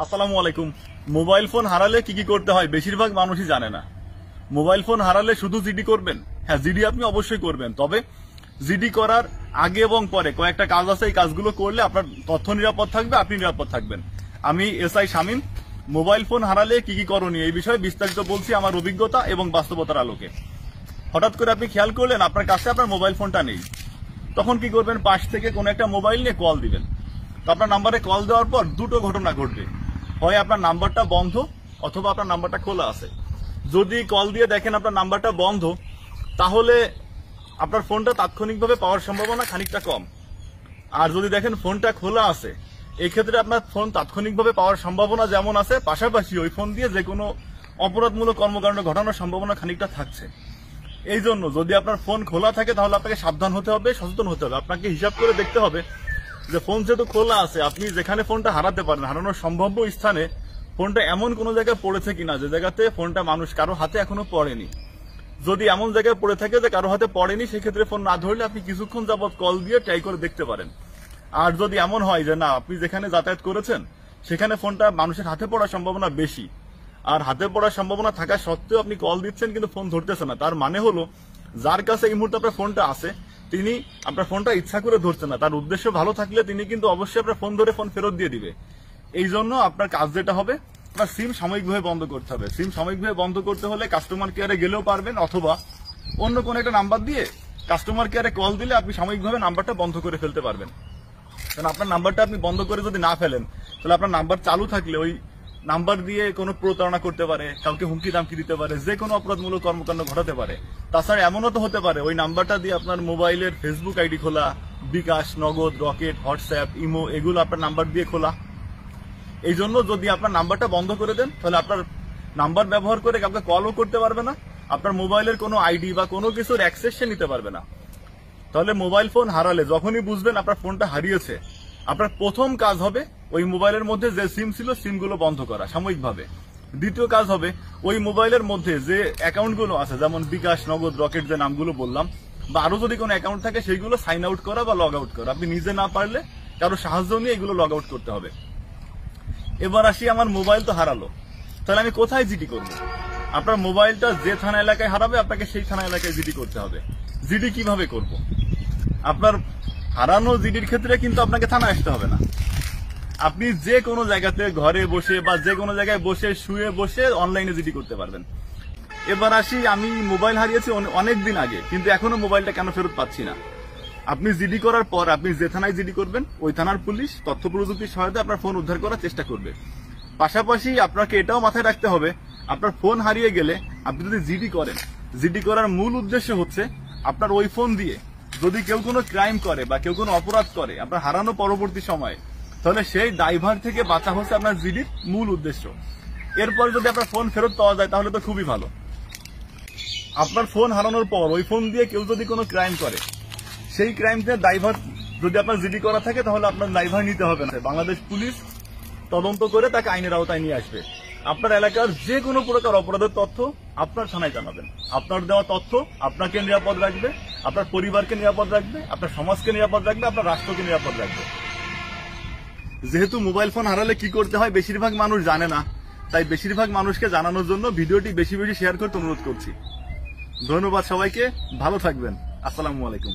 আসসালামু আলাইকুম। Mobile phone হারালে কি কি করতে হয় বেশিরভাগ মানুষই জানে না। মোবাইল ফোন হারালে শুধু জিডি করবেন? হ্যাঁ, জিডি আপনি অবশ্যই করবেন, তবে জিডি করার আগে এবং পরে কয়েকটা কাজ আছে। এই কাজগুলো করলে আপনার তথ্য নিরাপদ থাকবে, আপনি নিরাপদ থাকবেন। আমি এসআই শামীম। মোবাইল ফোন হারালে কি কি করণীয় এই বিষয়ে বিস্তারিত বলছি আমার অভিজ্ঞতা এবং বাস্তবতার আলোকে। হঠাৎ করে আপনি খেয়াল করলেন আপনার কাছে আপনার মোবাইল ফোনটা নেই, তখন কি করবেন? পাশ থেকে কোনো একটা মোবাইল নিয়ে কল দিবেন। তো আপনার নাম্বারে কল দেওয়ার পর দুটো ঘটনা ঘটবে, হয় আপনার নাম্বারটা বন্ধ অথবা আপনার নাম্বারটা খোলা আছে। যদি কল দিয়ে দেখেন আপনার নাম্বারটা বন্ধ, তাহলে আপনার ফোনটা তাৎক্ষণিকভাবে পাওয়ার সম্ভাবনা খানিকটা কম। আর যদি দেখেন ফোনটা খোলা আছে, এই ক্ষেত্রে আপনার ফোন তাৎক্ষণিকভাবে পাওয়ার সম্ভাবনা যেমন আছে, পাশাপাশি ওই ফোন দিয়ে যে কোনো অপরাধমূলক কর্মকাণ্ড ঘটানোর সম্ভাবনা খানিকটা থাকছে। এই জন্য যদি আপনার ফোন খোলা থাকে তাহলে আপনাকে সাবধান হতে হবে, সচেতন হতে হবে। আপনাকে হিসাব করে দেখতে হবে যে ফোন যেহেতু খোলা আছে, আপনি যেখানে ফোনটা হারাতে পারেন, হারানোর সম্ভাব্য স্থানে ফোনটা এমন কোন জায়গায় পড়েছে কিনা যে জায়গাতে ফোনটা মানুষ কারো হাতে এখনো পড়েনি। যদি এমন জায়গায় পড়ে থাকে যে কারো হাতে পড়েনি, সেক্ষেত্রে ফোন না ধরলে আপনি কিছুক্ষণ যাবৎ কল দিয়ে ট্রাই করে দেখতে পারেন। আর যদি এমন হয় যে না, আপনি যেখানে যাতায়াত করেছেন সেখানে ফোনটা মানুষের হাতে পড়ার সম্ভাবনা বেশি, আর হাতে পড়ার সম্ভাবনা থাকা সত্ত্বেও আপনি কল দিচ্ছেন কিন্তু ফোন ধরতেছে না, তার মানে হলো যার কাছে এই মুহূর্তে আপনার ফোনটা আছে তিনি আপনার ফোনটা ইচ্ছা করে ধরছেন না। তার উদ্দেশ্য ভালো থাকলে তিনি কিন্তু অবশ্যই আপনার ফোন ধরে ফোন ফেরত দিয়ে দিবে। এই জন্য আপনার কাজ যেটা হবে, আপনার সিম সাময়িকভাবে বন্ধ করতে হবে। সিম সাময়িকভাবে বন্ধ করতে হলে কাস্টমার কেয়ারে গেলেও পারবেন, অথবা অন্য কোন একটা নাম্বার দিয়ে কাস্টমার কেয়ারে কল দিলে আপনি সাময়িকভাবে নাম্বারটা বন্ধ করে ফেলতে পারবেন। কারণ আপনার নাম্বারটা আপনি বন্ধ করে যদি না ফেলেন, তাহলে আপনার নাম্বার চালু থাকলে ওই নাম্বার দিয়ে কোনো প্রতারণা করতে পারে, কাউকে হুমকি দামকি দিতে পারে, যে কোনো অপরাধমূলক কর্মকাণ্ড ঘটাতে পারে। তাছাড়া এমনও তো হতে পারে ওই নাম্বারটা দিয়ে আপনার মোবাইলের ফেসবুক আইডি খোলা, বিকাশ, নগদ, রকেট, হোয়াটসঅ্যাপ, ইমো এগুলো আপনার নাম্বার দিয়ে খোলা। এই জন্য যদি আপনার নাম্বারটা বন্ধ করে দেন, তাহলে আপনার নাম্বার ব্যবহার করে কাউকে কলও করতে পারবে না, আপনার মোবাইলের কোনো আইডি বা কোনো কিছুর অ্যাক্সেস সে নিতে পারবে না। তাহলে মোবাইল ফোন হারালে যখনই বুঝবেন আপনার ফোনটা হারিয়েছে, আপনার প্রথম কাজ হবে ওই মোবাইলের মধ্যে যে সিম ছিল সিমগুলো বন্ধ করা সাময়িকভাবে। দ্বিতীয় কাজ হবে ওই মোবাইলের মধ্যে যে অ্যাকাউন্টগুলো আছে, যেমন বিকাশ, নগদ, রকেট যে নামগুলো বললাম, বা আরো যদি কোনো অ্যাকাউন্ট থাকে সেইগুলো সাইন আউট করা বা লগ আউট করা। আপনি নিজে না পারলে কারো সাহায্য নিয়ে এগুলো লগ আউট করতে হবে। এবার আসি, আমার মোবাইল তো হারালো, তাহলে আমি কোথায় জিডি করব? আপনার মোবাইলটা যে থানা এলাকায় হারাবে আপনাকে সেই থানা এলাকায় জিডি করতে হবে। জিডি কিভাবে করব? আপনার হারানো জিডির ক্ষেত্রে কিন্তু আপনাকে থানায় আসতে হবে না। আপনি যে কোনো জায়গাতে ঘরে বসে বা যে কোনো জায়গায় বসে শুয়ে বসে অনলাইনে জিডি করতে পারবেন। এবার আসি, আমি মোবাইল হারিয়েছি অনেক দিন আগে, কিন্তু এখনো মোবাইলটা কেন ফেরত পাচ্ছি না? আপনি জিডি করার পর আপনি যে থানায় জিডি করবেন ওই থানার পুলিশ তথ্য প্রযুক্তির সহায়তায় আপনার ফোন উদ্ধার করার চেষ্টা করবে। পাশাপাশি আপনাকে এটাও মাথায় রাখতে হবে, আপনার ফোন হারিয়ে গেলে আপনি যদি জিডি করেন, জিডি করার মূল উদ্দেশ্য হচ্ছে আপনার ওই ফোন দিয়ে যদি কেউ কোনো ক্রাইম করে বা কেউ কোনো অপরাধ করে আপনার হারানো পরবর্তী সময়ে, তাহলে সেই দায়ভার থেকে বাঁচা হচ্ছে আপনার জিডির মূল উদ্দেশ্য। এরপর যদি আপনার ফোন ফেরত পাওয়া যায় তাহলে তো খুবই ভালো। আপনার ফোন হারানোর পর ওই ফোন দিয়ে কেউ যদি কোনো ক্রাইম করে, সেই ক্রাইমটা দায়ভার যদি আপনার জিডি করা থাকে তাহলে আপনার দায়ভার নিতে হবে না। বাংলাদেশ পুলিশ তদন্ত করে তাকে আইনের আওতায় নিয়ে আসবে। আপনার এলাকার যে কোনো প্রকার অপরাধের তথ্য আপনার থানায় জানাবেন। আপনার দেওয়া তথ্য আপনাকে নিরাপদ রাখবে, আপনার পরিবারকে নিরাপদ রাখবে, আপনার সমাজকে নিরাপদ রাখবে, আপনার রাষ্ট্রকে নিরাপদ রাখবে। যেহেতু মোবাইল ফোন হারালে কি করতে হয় বেশিরভাগ মানুষ জানে না, তাই বেশিরভাগ মানুষকে জানানোর জন্য ভিডিওটি বেশি বেশি শেয়ার করতে অনুরোধ করছি। ধন্যবাদ সবাইকে, ভালো থাকবেন। আসসালামু আলাইকুম।